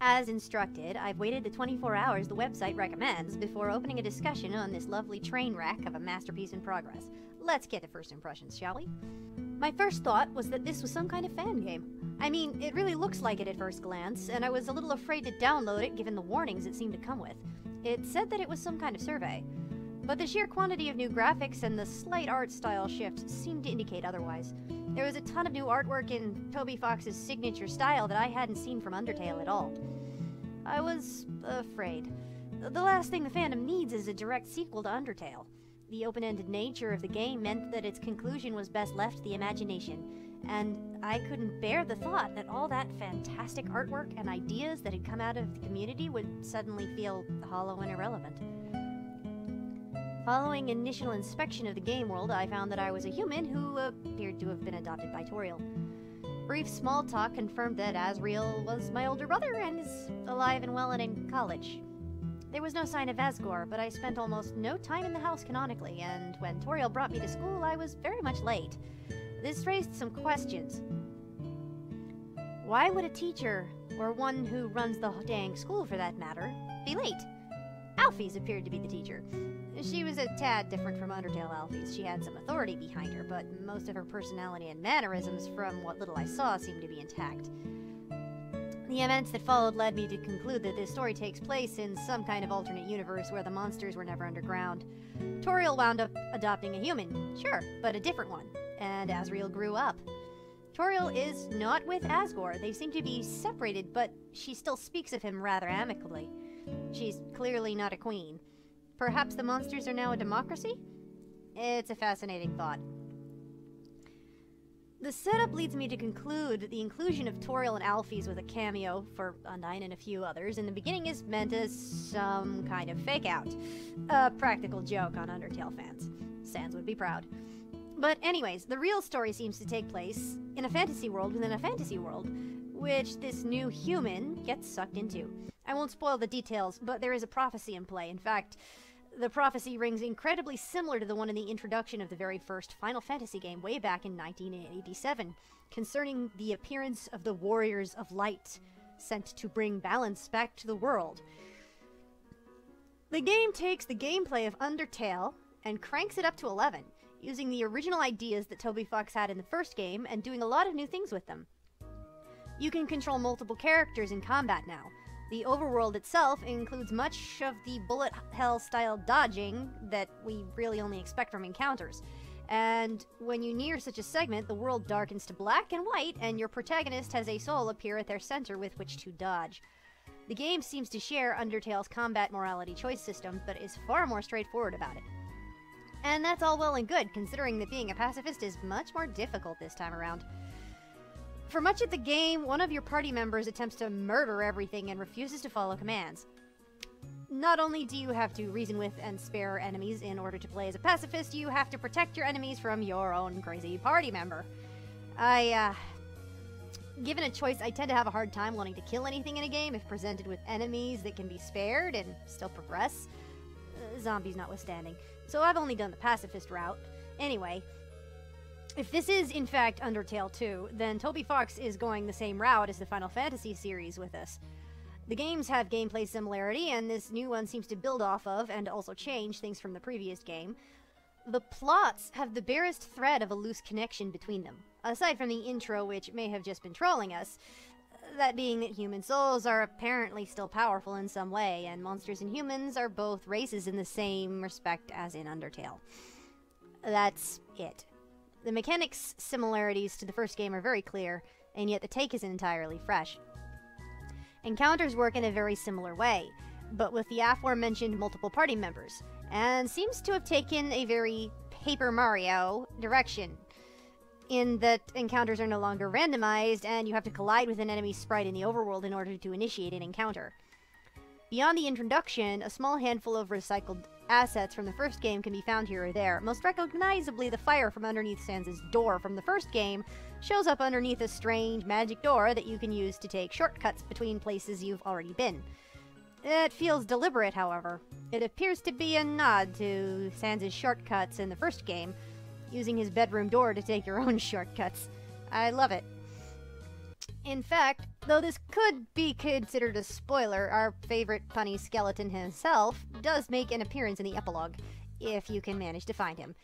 As instructed, I've waited the 24 hours the website recommends before opening a discussion on this lovely train wreck of a masterpiece in progress. Let's get to first impressions, shall we? My first thought was that this was some kind of fan game. I mean, it really looks like it at first glance, and I was a little afraid to download it given the warnings it seemed to come with. It said that it was some kind of survey, but the sheer quantity of new graphics and the slight art style shift seemed to indicate otherwise. There was a ton of new artwork in Toby Fox's signature style that I hadn't seen from Undertale at all. I was afraid. The last thing the fandom needs is a direct sequel to Undertale. The open-ended nature of the game meant that its conclusion was best left to the imagination, and I couldn't bear the thought that all that fantastic artwork and ideas that had come out of the community would suddenly feel hollow and irrelevant. Following initial inspection of the game world, I found that I was a human who appeared to have been adopted by Toriel. Brief small talk confirmed that Asriel was my older brother and is alive and well and in college. There was no sign of Asgore, but I spent almost no time in the house canonically, and when Toriel brought me to school, I was very much late. This raised some questions. Why would a teacher, or one who runs the dang school for that matter, be late? Alphys appeared to be the teacher. She was a tad different from Undertale Alphys. She had some authority behind her, but most of her personality and mannerisms, from what little I saw, seemed to be intact. The events that followed led me to conclude that this story takes place in some kind of alternate universe where the monsters were never underground. Toriel wound up adopting a human, sure, but a different one, and Asriel grew up. Toriel is not with Asgore. They seem to be separated, but she still speaks of him rather amicably. She's clearly not a queen. Perhaps the monsters are now a democracy? It's a fascinating thought. The setup leads me to conclude that the inclusion of Toriel and Alphys with a cameo for Undyne and a few others in the beginning is meant as some kind of fake-out. A practical joke on Undertale fans. Sans would be proud. But anyways, the real story seems to take place in a fantasy world within a fantasy world, which this new human gets sucked into. I won't spoil the details, but there is a prophecy in play. In fact, the prophecy rings incredibly similar to the one in the introduction of the very first Final Fantasy game way back in 1987, concerning the appearance of the Warriors of Light, sent to bring balance back to the world. The game takes the gameplay of Undertale and cranks it up to 11, using the original ideas that Toby Fox had in the first game and doing a lot of new things with them. You can control multiple characters in combat now. The overworld itself includes much of the bullet hell style dodging that we really only expect from encounters. And when you near such a segment, the world darkens to black and white, and your protagonist has a soul appear at their center with which to dodge. The game seems to share Undertale's combat morality choice system, but is far more straightforward about it. And that's all well and good, considering that being a pacifist is much more difficult this time around. For much of the game, one of your party members attempts to murder everything and refuses to follow commands. Not only do you have to reason with and spare enemies in order to play as a pacifist, you have to protect your enemies from your own crazy party member. Given a choice, I tend to have a hard time wanting to kill anything in a game if presented with enemies that can be spared and still progress. Zombies notwithstanding. So I've only done the pacifist route. Anyway, if this is, in fact, Undertale 2, then Toby Fox is going the same route as the Final Fantasy series with us. The games have gameplay similarity, and this new one seems to build off of, and also change, things from the previous game. The plots have the barest thread of a loose connection between them, aside from the intro, which may have just been trolling us, that being that human souls are apparently still powerful in some way, and monsters and humans are both races in the same respect as in Undertale. That's it. The mechanics similarities to the first game are very clear, and yet the take is entirely fresh. Encounters work in a very similar way, but with the aforementioned multiple party members, and seems to have taken a very Paper Mario direction, in that encounters are no longer randomized, and you have to collide with an enemy sprite in the overworld in order to initiate an encounter. Beyond the introduction, a small handful of recycled assets from the first game can be found here or there. Most recognizably, the fire from underneath Sans' door from the first game shows up underneath a strange magic door that you can use to take shortcuts between places you've already been. It feels deliberate, however. It appears to be a nod to Sans' shortcuts in the first game, using his bedroom door to take your own shortcuts. I love it. In fact, though this could be considered a spoiler, our favorite punny skeleton himself does make an appearance in the epilogue, if you can manage to find him.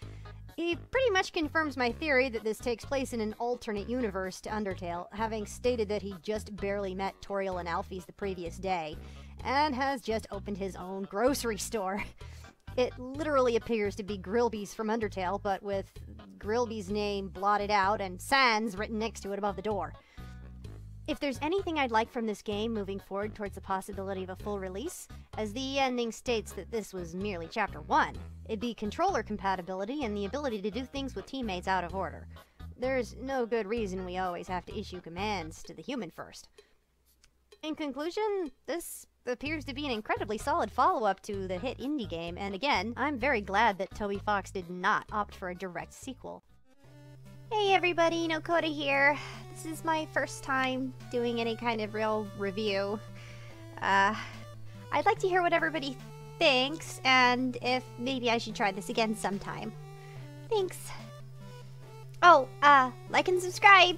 He pretty much confirms my theory that this takes place in an alternate universe to Undertale, having stated that he just barely met Toriel and Alphys the previous day, and has just opened his own grocery store. It literally appears to be Grillby's from Undertale, but with Grillby's name blotted out and Sans written next to it above the door. If there's anything I'd like from this game moving forward towards the possibility of a full release, as the ending states that this was merely Chapter 1, it'd be controller compatibility and the ability to do things with teammates out of order. There's no good reason we always have to issue commands to the human first. In conclusion, this appears to be an incredibly solid follow-up to the hit indie game, and again, I'm very glad that Toby Fox did not opt for a direct sequel. Hey everybody, Nokoda here. This is my first time doing any kind of real review. I'd like to hear what everybody thinks, and if maybe I should try this again sometime. Thanks. Oh, like and subscribe!